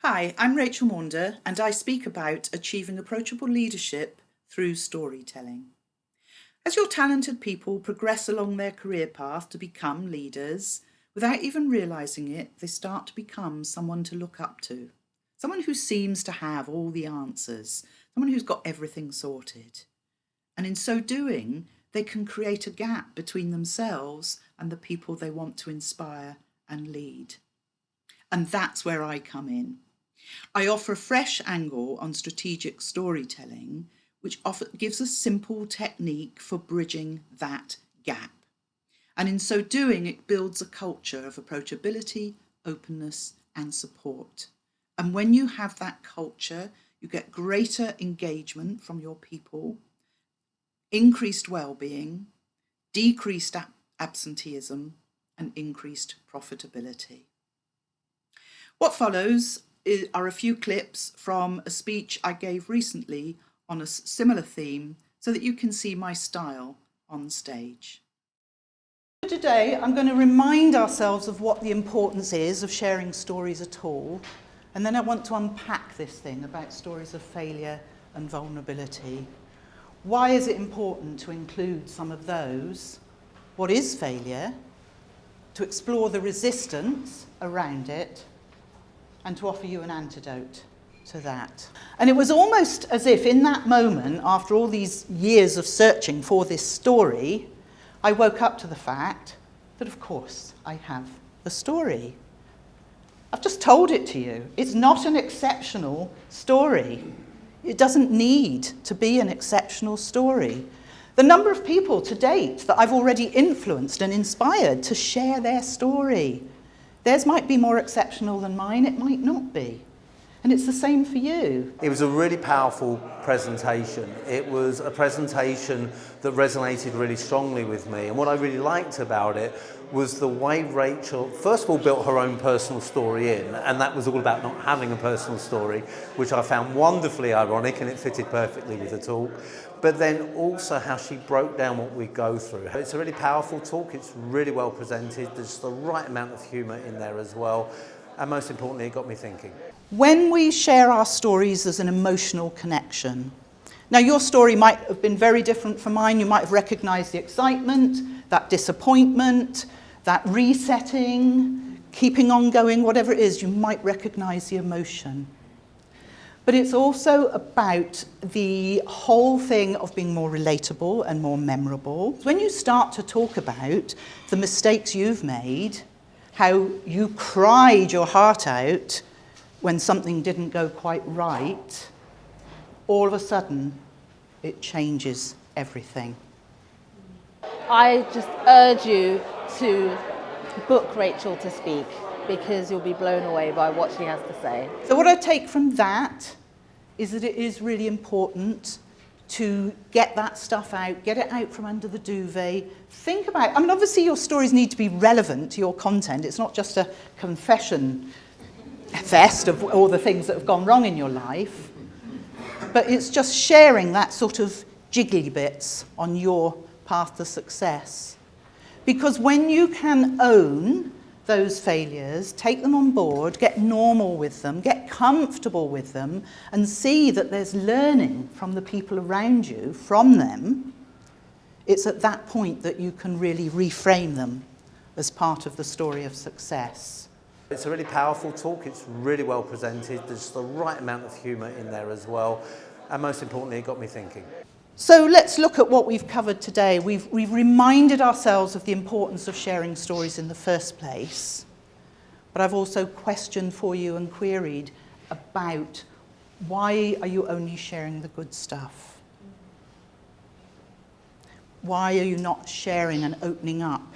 Hi, I'm Rachel Maunder, and I speak about achieving approachable leadership through storytelling. As your talented people progress along their career path to become leaders, without even realizing it, they start to become someone to look up to, someone who seems to have all the answers, someone who's got everything sorted. And in so doing, they can create a gap between themselves and the people they want to inspire and lead. And that's where I come in. I offer a fresh angle on strategic storytelling, which gives a simple technique for bridging that gap. And in so doing, it builds a culture of approachability, openness, and support. And when you have that culture, you get greater engagement from your people, increased well-being, decreased absenteeism, and increased profitability. What follows are a few clips from a speech I gave recently on a similar theme so that you can see my style on stage. Today, I'm going to remind ourselves of what the importance is of sharing stories at all, and then I want to unpack this thing about stories of failure and vulnerability. Why is it important to include some of those? What is failure? To explore the resistance around it, and to offer you an antidote to that. And it was almost as if in that moment, after all these years of searching for this story, I woke up to the fact that, of course, I have a story. I've just told it to you. It's not an exceptional story. It doesn't need to be an exceptional story. The number of people to date that I've already influenced and inspired to share their story, theirs might be more exceptional than mine, it might not be. And it's the same for you. It was a really powerful presentation. It was a presentation that resonated really strongly with me. And what I really liked about it was the way Rachel, first of all, built her own personal story in, and that was all about not having a personal story, which I found wonderfully ironic, and it fitted perfectly with the talk. But then also how she broke down what we go through. It's a really powerful talk, it's really well presented, there's the right amount of humour in there as well, and most importantly, it got me thinking. When we share our stories, there's an emotional connection. Now, your story might have been very different from mine. You might have recognised the excitement, that disappointment, that resetting, keeping on going, whatever it is, you might recognise the emotion. But it's also about the whole thing of being more relatable and more memorable. When you start to talk about the mistakes you've made, how you cried your heart out when something didn't go quite right, all of a sudden it changes everything. I just urge you to book Rachel to speak because you'll be blown away by what she has to say. So what I take from that is that it is really important to get that stuff out, get it out from under the duvet. Think about, obviously your stories need to be relevant to your content. It's not just a confession fest of all the things that have gone wrong in your life, but it's just sharing that sort of jiggly bits on your path to success. Because when you can own those failures, take them on board, get normal with them, get comfortable with them, and see that there's learning from the people around you, from them, it's at that point that you can really reframe them as part of the story of success. It's a really powerful talk, it's really well presented, there's the right amount of humour in there as well, and most importantly, it got me thinking. So let's look at what we've covered today. We've reminded ourselves of the importance of sharing stories in the first place, but I've also questioned for you and queried about why are you only sharing the good stuff? Why are you not sharing and opening up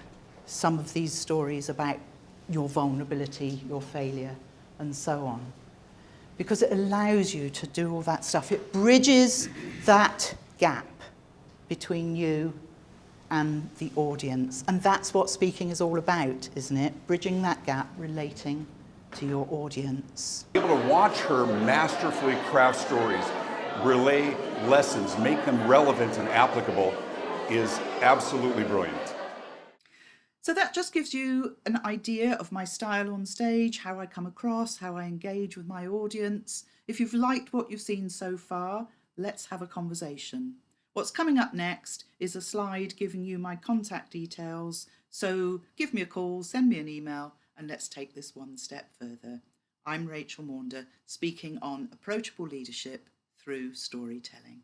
some of these stories about your vulnerability, your failure, and so on? Because it allows you to do all that stuff. It bridges that gap between you and the audience. And that's what speaking is all about, isn't it? Bridging that gap, relating to your audience. Be able to watch her masterfully craft stories, relay lessons, make them relevant and applicable is absolutely brilliant. So that just gives you an idea of my style on stage, how I come across, how I engage with my audience. If you've liked what you've seen so far, let's have a conversation. What's coming up next is a slide giving you my contact details. So give me a call, send me an email, and let's take this one step further. I'm Rachel Maunder, speaking on approachable leadership through storytelling.